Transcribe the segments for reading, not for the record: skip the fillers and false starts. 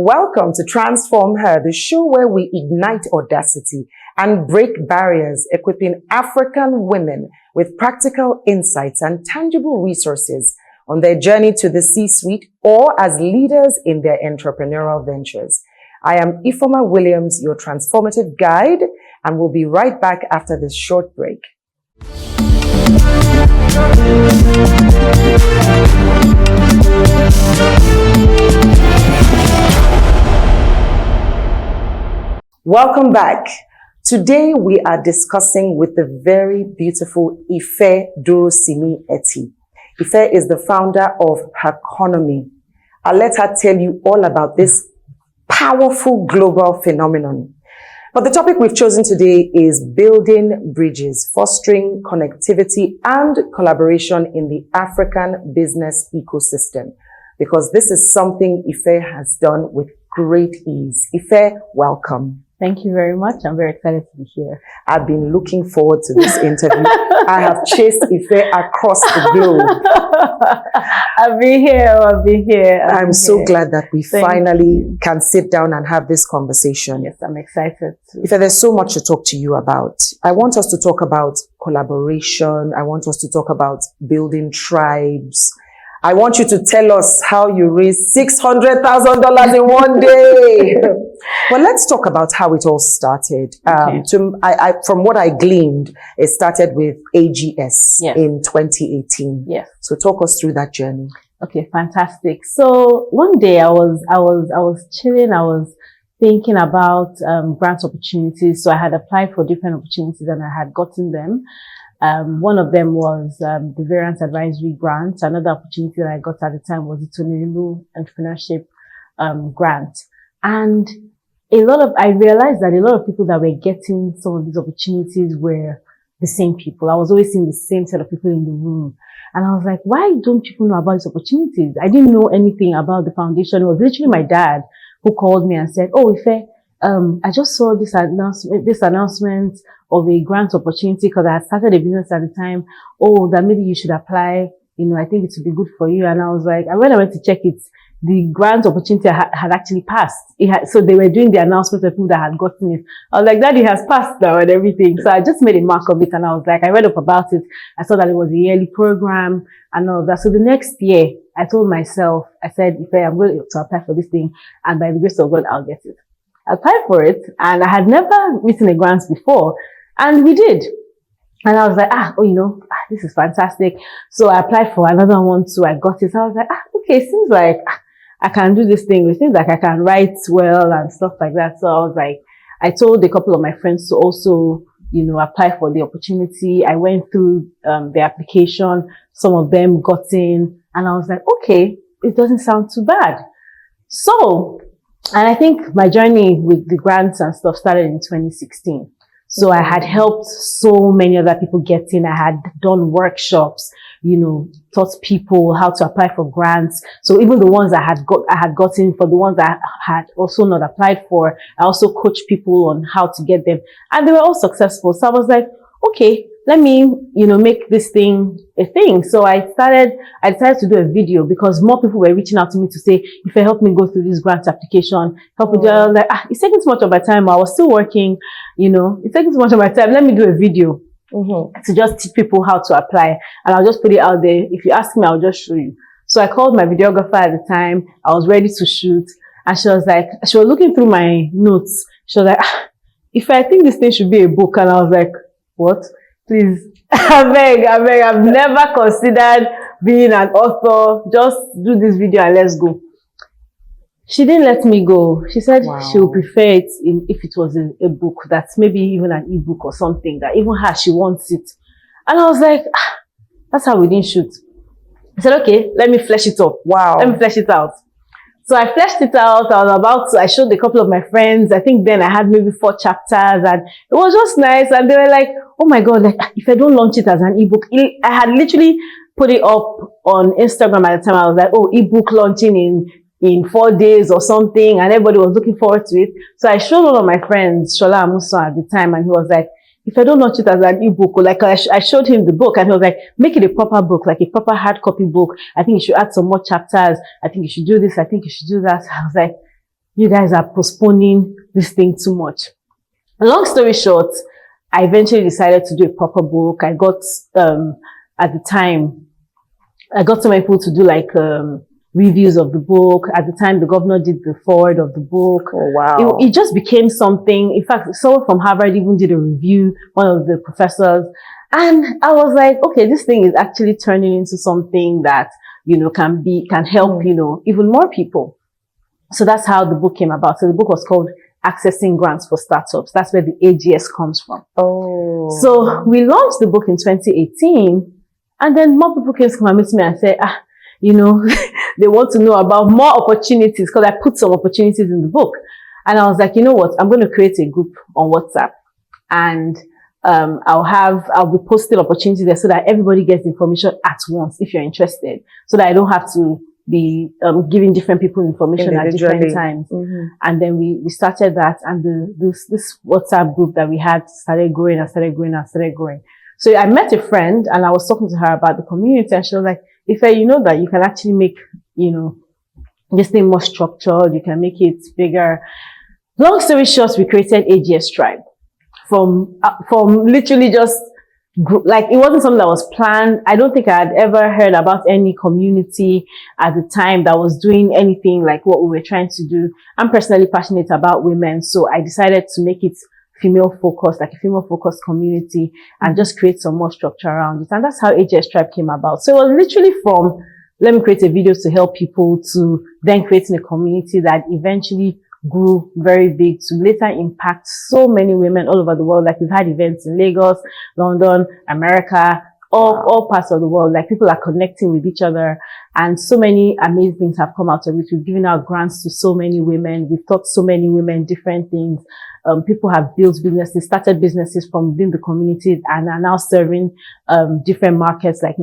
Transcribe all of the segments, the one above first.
Welcome to TransformHer, the show where we ignite audacity and break barriers, equipping African women with practical insights and tangible resources on their journey to the C-suite or as leaders in their entrepreneurial ventures. I am Ifoma Williams, your transformative guide, and we'll be right back after this short break. Welcome back. Today we are discussing with the very beautiful Ife Durosimi Etti. Ife is the founder of Herconomy. I'll let her tell you all about this powerful global phenomenon. But the topic we've chosen today is building bridges, fostering connectivity and collaboration in the African business ecosystem, because this is something Ife has done with great ease. Ife, welcome. Thank you very much. I'm very excited to be here. I've been looking forward to this interview. I have chased Ife across the globe. I'll be here. I'm so glad that we finally can sit down and have this conversation. Yes, I'm excited too. Ife, there's so much to talk to you about. I want us to talk about collaboration. I want us to talk about building tribes. I want you to tell us how you raised $600,000 in one day. Well, let's talk about how it all started. Okay. From what I gleaned, it started with AGS in 2018. Yes. So talk us through that journey. Okay, fantastic. So one day I was chilling. I was thinking about grant opportunities. So I had applied for different opportunities and I had gotten them. One of them was the Variance Advisory Grant. Another opportunity that I got at the time was the Tonelu Entrepreneurship Grant. And I realized that a lot of people that were getting some of these opportunities were the same people. I was always seeing the same set of people in the room. And I was like, why don't people know about these opportunities? I didn't know anything about the foundation. It was literally my dad who called me and said, oh, Ife, I just saw this announcement of a grant opportunity because I had started a business at the time. Oh, that maybe you should apply. You know, I think it would be good for you. And I was like, and when I went to check it, the grant opportunity had actually passed. So they were doing the announcement of people that had gotten it. I was like, Daddy has passed now and everything. So I just made a mark of it and I was like, I read up about it. I saw that it was a yearly program and all of that. So the next year, I told myself, I said, if I'm going to apply for this thing and by the grace of God, I'll get it. I applied for it and I had never written a grant before and we did. And I was like, this is fantastic. So I applied for another one too. I got it. So I was like, okay, it seems like I can do this thing. It seems like I can write well and stuff like that. So I was like, I told a couple of my friends to also, apply for the opportunity. I went through the application. Some of them got in and I was like, okay, it doesn't sound too bad. So, and I think my journey with the grants and stuff started in 2016. So I had helped so many other people get in. I had done workshops, taught people how to apply for grants. So even the ones I had gotten, for the ones that I had also not applied for, I also coached people on how to get them. And they were all successful. So I was like, okay, let me, make this thing a thing. So I decided to do a video because more people were reaching out to me to say, if you help me go through this grant application, help me do it. I was like, it's taking too much of my time. I was still working, it's taking too much of my time. Let me do a video to just teach people how to apply. And I'll just put it out there. If you ask me, I'll just show you. So I called my videographer at the time. I was ready to shoot. And she was looking through my notes. She was like, if I think this thing should be a book. And I was like, what? Please, I beg, I've never considered being an author. Just do this video and let's go. She didn't let me go. She said she would prefer it if it was a book, that's maybe even an ebook or something, that even her, she wants it. And I was like, that's how we didn't shoot. I said, okay, let me flesh it up. Let me flesh it out. So I fleshed it out. I showed a couple of my friends. I think then I had maybe 4 chapters and it was just nice. And they were like, oh my God, if I don't launch it as an ebook, I had literally put it up on Instagram at the time. I was like, oh, ebook launching in 4 days or something. And everybody was looking forward to it. So I showed all of my friends, Shola Amusa at the time. And he was like, if I don't launch it as an ebook, like I showed him the book and he was like, make it a proper book, like a proper hard copy book. I think you should add some more chapters. I think you should do this. I think you should do that. I was like, you guys are postponing this thing too much. Long story short, I eventually decided to do a proper book. I got, at the time, I got some people to do like, reviews of the book. At the time, the governor did the foreword of the book. Oh, wow. It just became something. In fact, someone from Harvard even did a review, one of the professors. And I was like, okay, this thing is actually turning into something that, you know, can help, you know, even more people. So that's how the book came about. So the book was called Accessing Grants for Startups. That's where the AGS comes from. Oh. So we launched the book in 2018, and then more people came to come and meet me and say, you know, they want to know about more opportunities, because I put some opportunities in the book. And I was like, you know what? I'm going to create a group on WhatsApp, and I'll be posting opportunities there so that everybody gets information at once if you're interested, so that I don't have to be giving different people information at different times. And then we started that, and this WhatsApp group that we had started growing and started growing and started growing. So I met a friend and I was talking to her about the community, and she was like, Ife, you know that you can actually make, you know, this thing more structured, you can make it bigger. Long story short, we created AGS Tribe from literally just like, it wasn't something that was planned. I don't think I had ever heard about any community at the time that was doing anything like what we were trying to do. I'm personally passionate about women, so I decided to make it female focused, like a female focused community, and just create some more structure around it. And that's how AGS Tribe came about. So it was literally from, let me create a video to help people, to then creating a community that eventually grew very big, to later impact so many women all over the world. Like, we've had events in Lagos, London, America, all parts of the world. Like, people are connecting with each other, and so many amazing things have come out of it. We've given out grants to so many women. We've taught so many women different things. People have built businesses, started businesses from within the community, and are now serving different markets, like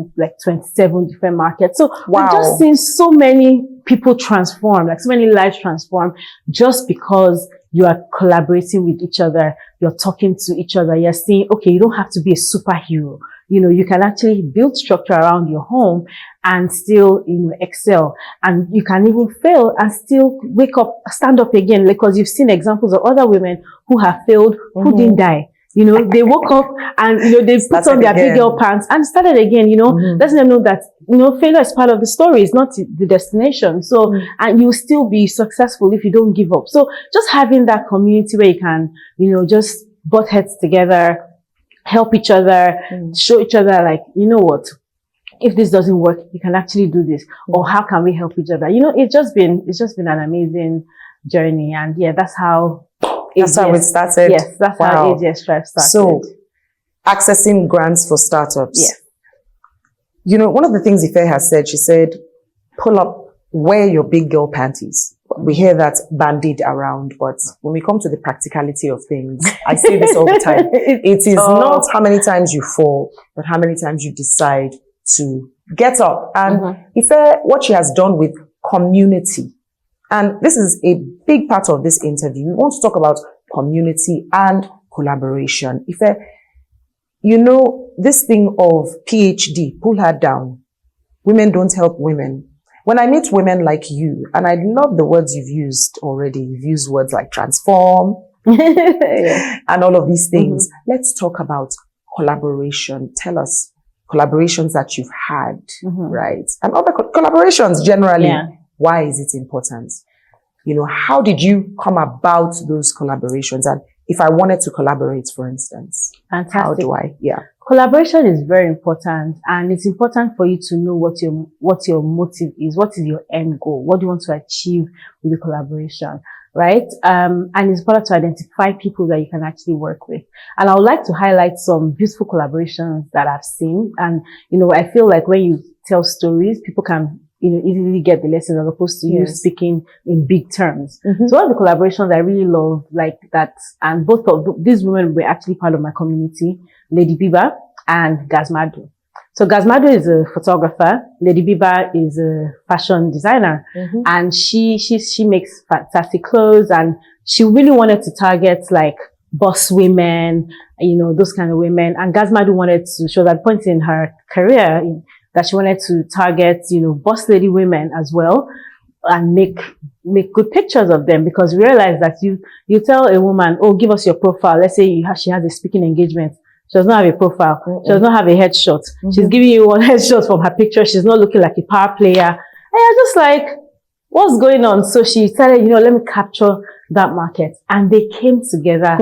27 different markets. So wow. We've just seen so many people transform, like so many lives transform, just because you are collaborating with each other, you're talking to each other, you're saying, okay, you don't have to be a superhero. You know, you can actually build structure around your home and still, you know, excel. And you can even fail and still wake up, stand up again, because you've seen examples of other women who have failed, who didn't die. You know, they woke up and, you know, they put on their big girl pants and started again, you know, letting them know that, you know, failure is part of the story. It's not the destination. So, and you will still be successful if you don't give up. So just having that community where you can, you know, just butt heads together, help each other, show each other, like, you know what, if this doesn't work, you can actually do this, or how can we help each other? You know, it's just been an amazing journey. And yeah, that's how it started. Yes, that's how AGS Tribe started. So, accessing grants for startups. Yes. You know, one of the things Ife has said, she said, pull up, wear your big girl panties. We hear that bandied around, but when we come to the practicality of things, I say this all the time. It is not how many times you fall, but how many times you decide to get up. And Ife, what she has done with community, and this is a big part of this interview. We want to talk about community and collaboration. Ife, you know, this thing of PhD, pull her down. Women don't help women. When I meet women like you, and I love the words you've used already, you've used words like transform and all of these things. Let's talk about collaboration. Tell us collaborations that you've had, right? And other collaborations generally. Yeah. Why is it important? You know, how did you come about those collaborations? And if I wanted to collaborate, for instance, how do I? Yeah. Collaboration is very important, and it's important for you to know what your motive is. What is your end goal? What do you want to achieve with the collaboration, right? And it's important to identify people that you can actually work with. And I would like to highlight some beautiful collaborations that I've seen. And, you know, I feel like when you tell stories, people can, you know, easily get the lesson as opposed to you speaking in big terms. So one of the collaborations I really love, like that, and both of these women were actually part of my community, Lady Biba and Gazmadu. So Gazmadu is a photographer. Lady Biba is a fashion designer, and she makes fantastic clothes, and she really wanted to target like boss women, you know, those kind of women. And Gazmadu wanted to show that point in her career that she wanted to target, you know, boss lady women as well. and make good pictures of them, because we realize that you tell a woman, oh, give us your profile. Let's say she has a speaking engagement. She does not have a profile. She does not have a headshot. She's giving you one headshot from her picture. She's not looking like a power player. And you're just like, what's going on? So she started, let me capture that market. And they came together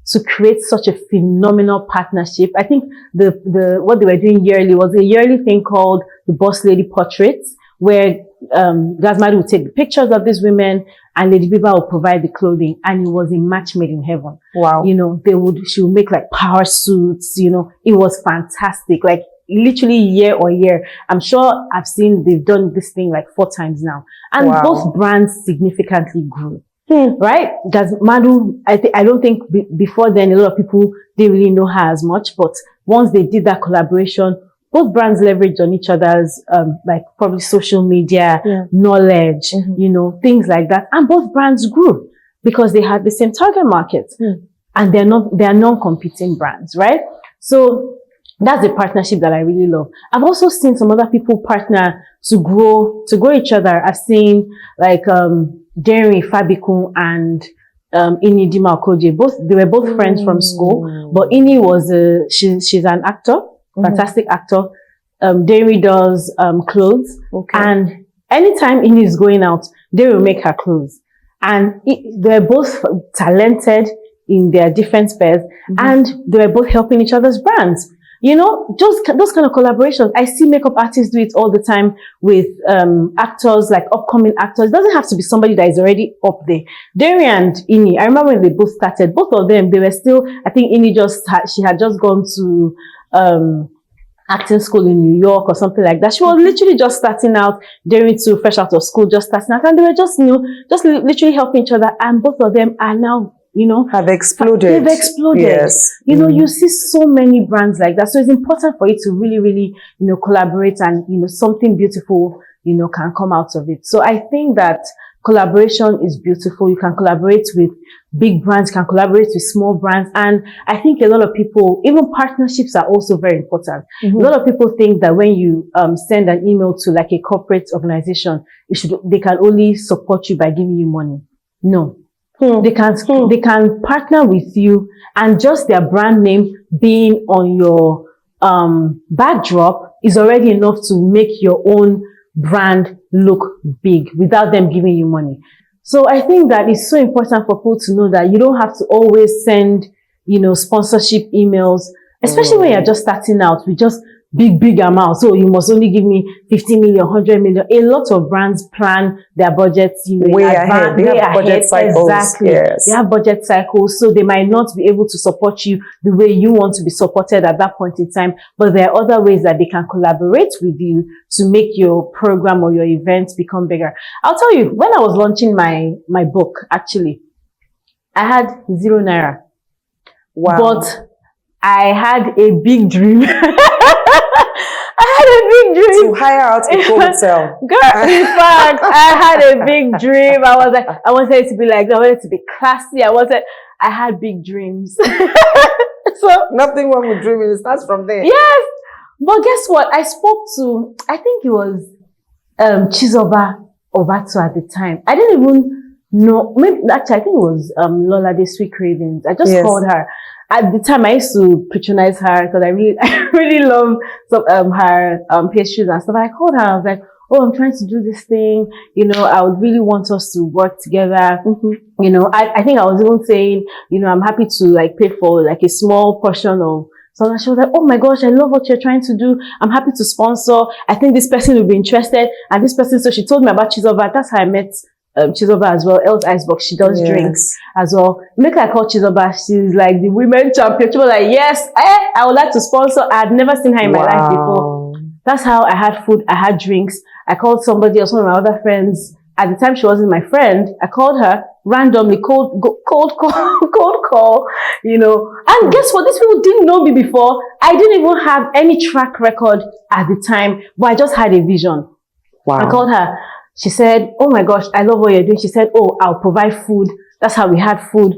to create such a phenomenal partnership. I think what they were doing yearly was a yearly thing called the Boss Lady Portraits, where Gazmadi would take the pictures of these women and Lady Biba would provide the clothing, and it was a match made in heaven. Wow. She would make like power suits, it was fantastic. Like literally year on year. I'm sure they've done this thing like 4 times now. And both brands significantly grew. Right? Gazmadu, I don't think before then a lot of people didn't really know her as much, but once they did that collaboration, both brands leveraged on each other's, like probably social media, knowledge, things like that. And both brands grew because they had the same target market and they're non-competing brands, right? So that's a partnership that I really love. I've also seen some other people partner to grow each other. I've seen like, Jerry Fabikun and, Ini Dima Okoje. They were both friends from school, but Ini was, she's an actor. Fantastic actor. Derry does clothes, and anytime Ini is going out, they will make her clothes. And they're both talented in their different spheres, and they're both helping each other's brands. Just those kind of collaborations. I see makeup artists do it all the time with actors, like upcoming actors. It doesn't have to be somebody that is already up there. Derry and Ini, I remember when they both started, both of them, they were still, I think Ini she had just gone to acting school in New York or something like that. She was literally just starting out, Derry too, fresh out of school, just starting out, and they were just literally helping each other. And both of them are now, have exploded. They've exploded. Yes. You see so many brands like that. So it's important for you to really, really, collaborate, and, something beautiful, can come out of it. So I think that collaboration is beautiful. You can collaborate with big brands, can collaborate with small brands. And I think a lot of people, even partnerships are also very important. A lot of people think that when you send an email to like a corporate organization, they can only support you by giving you money. No. They can partner with you, and just their brand name being on your backdrop is already enough to make your own brand look big without them giving you money. So I think that it's so important for people to know that you don't have to always send, sponsorship emails, especially when you're just starting out with just big amounts. So you must only give me 50 million, 100 million. A lot of brands plan their budgets, way ahead. They have budget cycles. Exactly. Yes. They have budget cycles, so they might not be able to support you the way you want to be supported at that point in time. But there are other ways that they can collaborate with you to make your program or your event become bigger. I'll tell you, when I was launching my book, actually, I had 0 naira. Wow. But I had a big dream. I had a big dream. To hire out a hotel. Girl, in fact, I had a big dream. I was like, I wanted it to be like, I wanted it to be classy. I had big dreams. So nothing wrong with dreaming. It starts from there. Yes. But guess what? I spoke to, I think it was Chizoba Obato at the time. I didn't even know. Maybe actually, I think it was Lola de Sweet Cravings. I just called her. At the time, I used to patronize her because I really love some her pastries and stuff. I called her. I was like, "Oh, I'm trying to do this thing. I would really want us to work together." I think I was even saying, I'm happy to like pay for like a small portion of. So she was like, "Oh my gosh, I love what you're trying to do. I'm happy to sponsor. I think this person will be interested." And this person, so she told me about Chizoba. That's how I met Chizoba as well. Els Icebox. She does drinks as well. Make her call Chizoba. She's like the women champion. She was like, "Yes, I would like to sponsor." I had never seen her in my life before. That's how I had food. I had drinks. I called somebody else, one of my other friends. At the time, she wasn't my friend. I called her randomly, cold call, And guess what? These people didn't know me before. I didn't even have any track record at the time, but I just had a vision. Wow. I called her. She said, "Oh my gosh, I love what you're doing." She said, "Oh, I'll provide food." That's how we had food.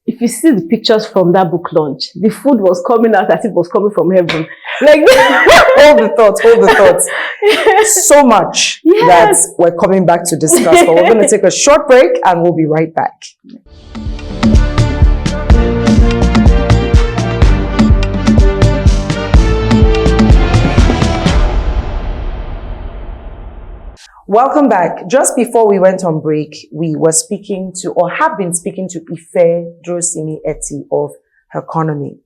if you see the pictures from that book launch, the food was coming out as if it was coming from heaven. Like hold the thoughts. So much that we're coming back to discuss, but we're going to take a short break and we'll be right back. Welcome back. Just before we went on break, we were speaking to, or have been speaking to, Ife Drosimi Etti of Herconomy.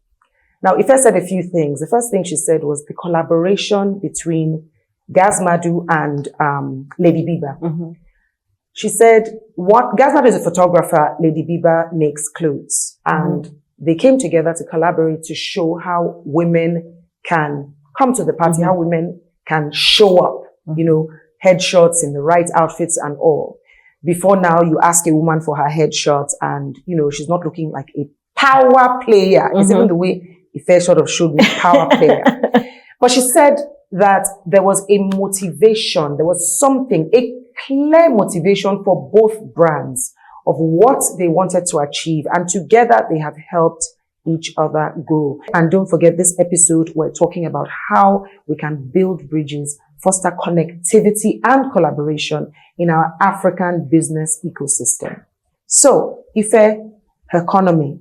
Now, Ife said a few things. The first thing she said was the collaboration between Gazmadu and Lady Biba. Mm-hmm. She said, Gazmadu is a photographer, Lady Biba makes clothes. And they came together to collaborate to show how women can come to the party, how women can show up, you know, headshots in the right outfits and all. Before now, you ask a woman for her headshot and, you know, she's not looking like a power player. It's even the way Ife sort of showed me power player. But she said that there was a motivation, there was something, a clear motivation for both brands of what they wanted to achieve. And together they have helped each other grow. And don't forget, this episode, we're talking about how we can build bridges, foster connectivity and collaboration in our African business ecosystem. So, Ife, Herconomy,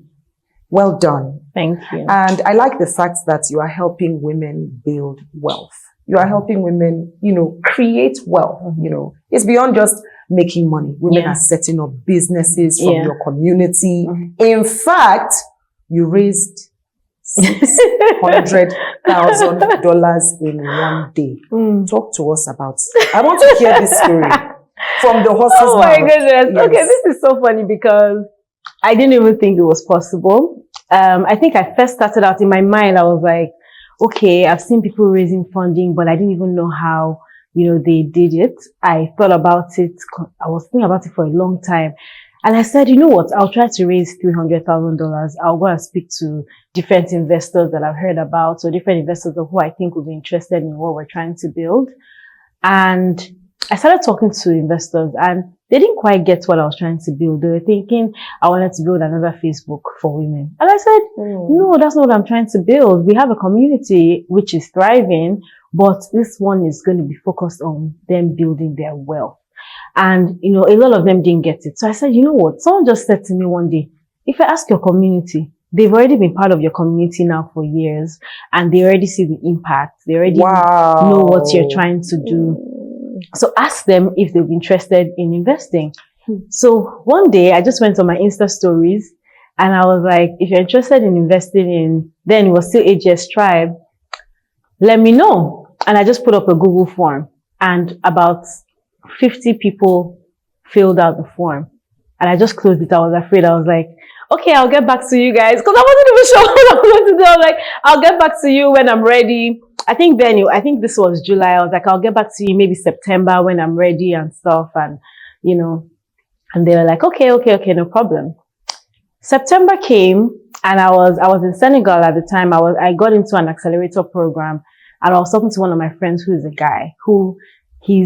well done. Thank you. And I like the fact that you are helping women build wealth. You are helping women, you know, create wealth. You know, it's beyond just making money. Women are setting up businesses from your community. In fact, you raised $600,000 in one day. Talk to us about it. I want to hear this story from the horse's mouth. Oh my goodness. Yes. Okay, this is so funny because I didn't even think it was possible. I think I first started out in my mind, I was like, okay, I've seen people raising funding, but I didn't even know how, you know, they did it. I thought about it. I was thinking about it for a long time. And I said, you know what? I'll try to raise $300,000. I'll go and speak to different investors that I've heard about, or different investors who I think will be interested in what we're trying to build. And I started talking to investors and they didn't quite get what I was trying to build. They were thinking I wanted to build another Facebook for women. And I said, no, that's not what I'm trying to build. We have a community which is thriving, but this one is going to be focused on them building their wealth. And, you know, a lot of them didn't get it. So I said, you know what? Someone just said to me one day, if I ask your community, they've already been part of your community now for years and they already see the impact. They already know what you're trying to do. So ask them if they'll be interested in investing. So one day I just went on my Insta stories and I was like, if you're interested in investing in, then it was still AGS Tribe, let me know. And I just put up a Google form and about 50 people filled out the form. And I just closed it. I was afraid. I was like, okay, I'll get back to you guys. Cause I wasn't even sure what I was going to do. I was like, I'll get back to you when I'm ready. I think this was July. I was like, I'll get back to you maybe September when I'm ready and stuff. And, you know, and they were like, okay, no problem. September came and I was in Senegal at the time. I got into an accelerator program and I was talking to one of my friends who is a guy who he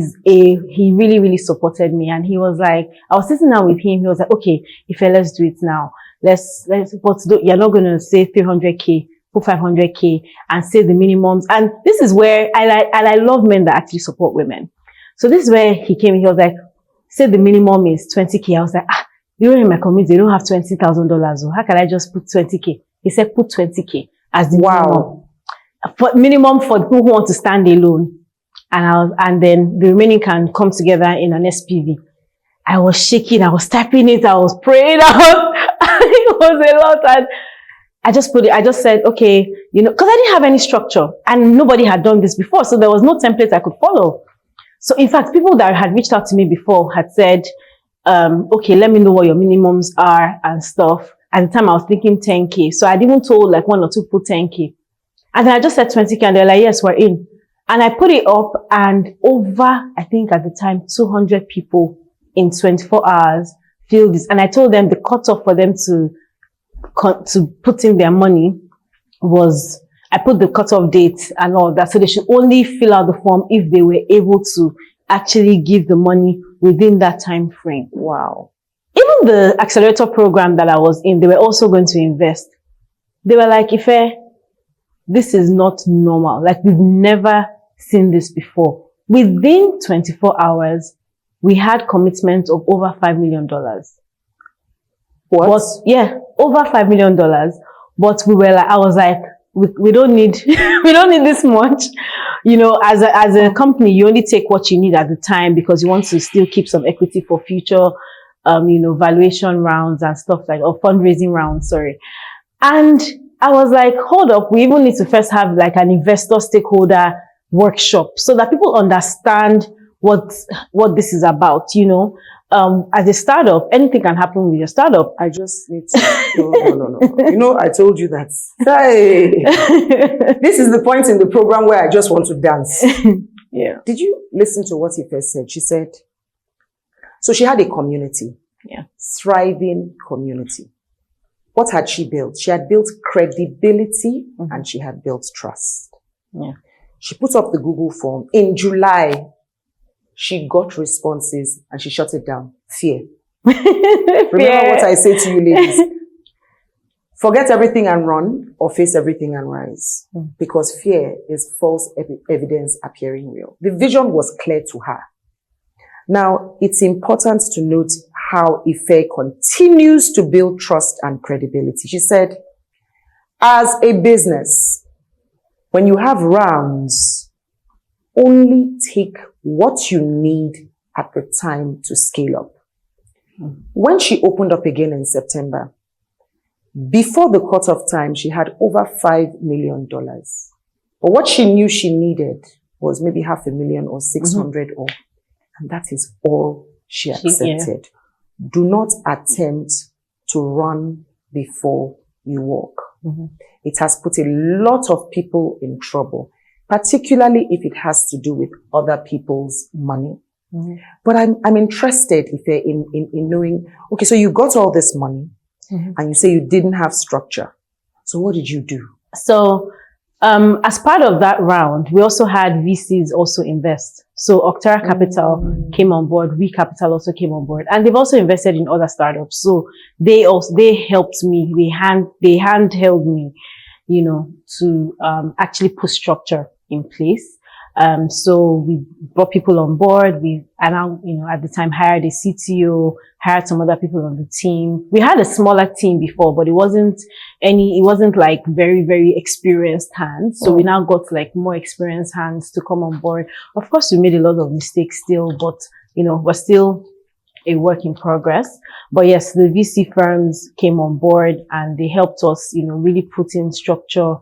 really, really supported me. And he was like, I was sitting down with him. He was like, okay, let's do it now. But you're not going to say 300K, put 500K and say the minimums. And this is where I love men that actually support women. So this is where he came. He was like, say the minimum is 20K. I was like, you know, in my community, they don't have $20,000. So how can I just put 20K? He said, put 20K as the minimum. For minimum for people who want to stand alone. And then the remaining can come together in an SPV. I was shaking. I was typing it. I was praying out. It was a lot. And I just said, okay, you know, cause I didn't have any structure and nobody had done this before. So there was no template I could follow. So in fact, people that had reached out to me before had said, okay, let me know what your minimums are and stuff. At the time I was thinking 10K. So I'd even told like one or two people 10K. And then I just said 20K and they're like, yes, we're in. And I put it up and over, I think at the time, 200 people in 24 hours filled this. And I told them the cutoff for them to put in their money was, I put the cutoff date and all that. So they should only fill out the form if they were able to actually give the money within that time frame. Wow. Even even the accelerator program that I was in, they were also going to invest. They were like, Ife, this is not normal. Like, we've never seen this before. Within 24 hours, we had commitment of over $5 million. What? But yeah, over $5 million. But we were like, I was like, we don't need, we don't need this much. You know, as a company, you only take what you need at the time because you want to still keep some equity for future, you know, valuation rounds and stuff like, or fundraising rounds, sorry. And I was like, hold up, we even need to first have like an investor stakeholder workshop so that people understand what this is about, you know. As a startup, anything can happen with your startup. I just need to, no. You know, I told you that. Hey, this is the point in the program where I just want to dance. Yeah. Did you listen to what Ife said? She said, so she had a community. Yeah. Thriving community. What had she built? She had built credibility and she had built trust. Yeah. She put up the Google form. In July, she got responses and she shut it down. Fear. Remember what I say to you ladies. Forget everything and run or face everything and rise. Because fear is false evidence appearing real. The vision was clear to her. Now, it's important to note how Ife continues to build trust and credibility. She said, as a business, when you have rounds, only take what you need at the time to scale up. When she opened up again in September, before the cutoff time, she had over $5 million. But what she knew she needed was maybe $500,000 or 600 or, and that is all she accepted. Yeah. Do not attempt to run before you walk. It has put a lot of people in trouble, particularly if it has to do with other people's money. But I'm interested in knowing, okay, so you got all this money and you say you didn't have structure. So what did you do? So, as part of that round, we also had VCs also invest. So Octara Capital came on board, We Capital also came on board, and they've also invested in other startups. So they helped me, they handheld me, you know, to actually put structure in place. So we brought people on board. We, you know, at the time hired a CTO, hired some other people on the team. We had a smaller team before, but it wasn't like very, very experienced hands. So we now got like more experienced hands to come on board. Of course, we made a lot of mistakes still, but, you know, we're still a work in progress. But yes, the VC firms came on board and they helped us, you know, really put in structure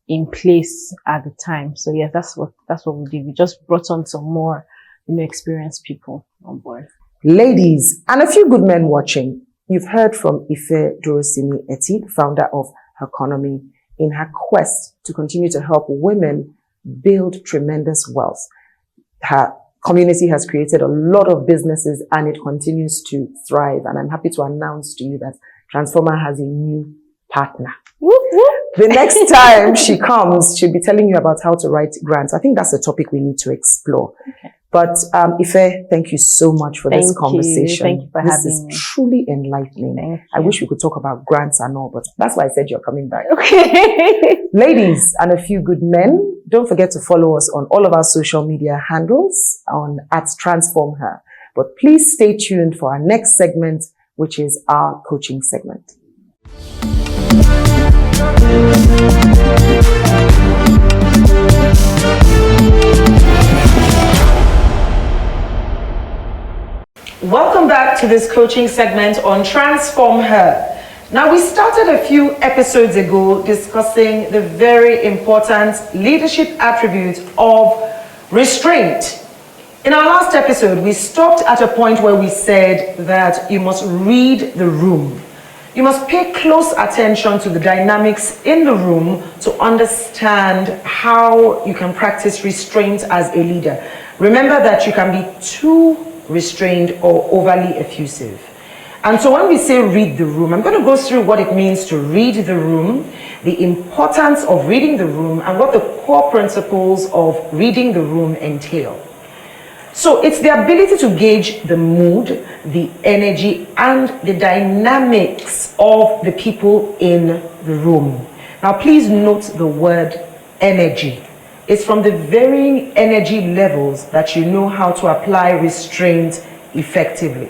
in place at the time. So yeah, that's what we did. We just brought on some more, you know, experienced people on board. Ladies, and a few good men watching, you've heard from Ife Dorosimi Etti, founder of Herconomy, in her quest to continue to help women build tremendous wealth. Her community has created a lot of businesses and it continues to thrive. And I'm happy to announce to you that TransformHer has a new partner. Whoop, whoop. The next time she comes, she'll be telling you about how to write grants. I think that's a topic we need to explore. Okay. But Ife, thank you so much for this conversation. Thank you for having me. This is truly enlightening. I wish we could talk about grants and all, but that's why I said you're coming back. Okay. Ladies and a few good men, don't forget to follow us on all of our social media handles at TransformHer. But please stay tuned for our next segment, which is our coaching segment. Welcome back to this coaching segment on TransformHer. Now, we started a few episodes ago discussing the very important leadership attribute of restraint. In our last episode, we stopped at a point where we said that you must read the room. You must pay close attention to the dynamics in the room to understand how you can practice restraint as a leader. Remember that you can be too restrained or overly effusive. And so when we say read the room, I'm going to go through what it means to read the room, the importance of reading the room, and what the core principles of reading the room entail. So it's the ability to gauge the mood, the energy, and the dynamics of the people in the room. Now, please note the word energy. It's from the varying energy levels that you know how to apply restraint effectively.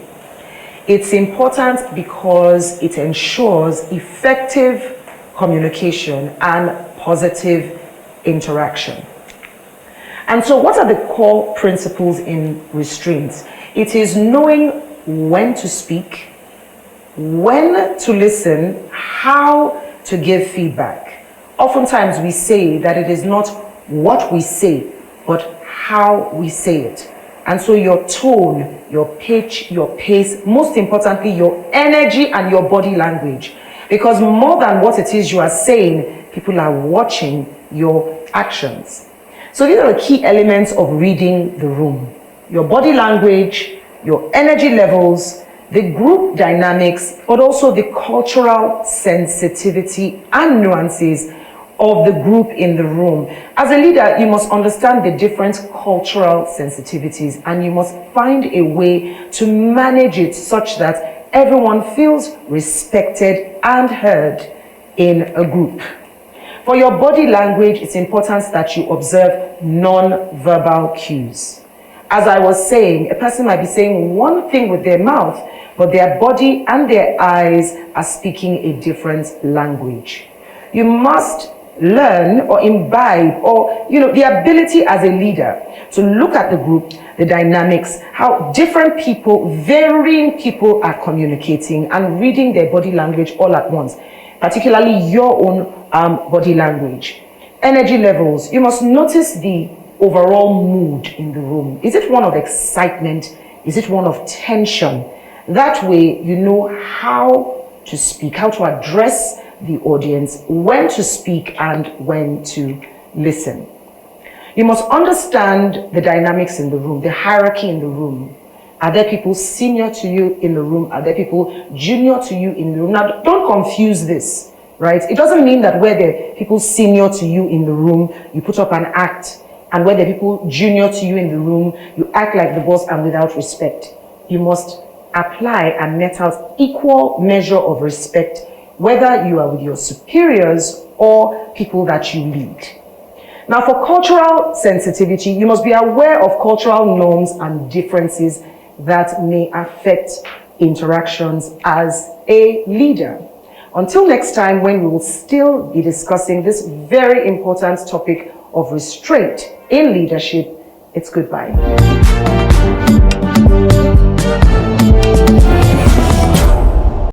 It's important because it ensures effective communication and positive interaction. And so what are the core principles in restraint? It is knowing when to speak, when to listen, how to give feedback. Oftentimes we say that it is not what we say, but how we say it. And so your tone, your pitch, your pace, most importantly, your energy and your body language. Because more than what it is you are saying, people are watching your actions. So these are the key elements of reading the room. Your body language, your energy levels, the group dynamics, but also the cultural sensitivity and nuances of the group in the room. As a leader, you must understand the different cultural sensitivities and you must find a way to manage it such that everyone feels respected and heard in a group. For your body language, it's important that you observe non-verbal cues. As I was saying, a person might be saying one thing with their mouth, but their body and their eyes are speaking a different language. You must learn or imbibe or, the ability as a leader to look at the group, the dynamics, how different people, varying people are communicating and reading their body language all at once, particularly your own body language. Energy levels, you must notice the overall mood in the room. Is it one of excitement? Is it one of tension? That way you know how to speak, how to address the audience, when to speak and when to listen. You must understand the dynamics in the room, the hierarchy in the room. Are there people senior to you in the room? Are there people junior to you in the room? Now, don't confuse this, right? It doesn't mean that where there are people senior to you in the room, you put up an act, and where there are people junior to you in the room, you act like the boss and without respect. You must apply and net out equal measure of respect, whether you are with your superiors or people that you lead. Now, for cultural sensitivity, you must be aware of cultural norms and differences that may affect interactions as a leader. Until next time, when we will still be discussing this very important topic of restraint in leadership, it's goodbye.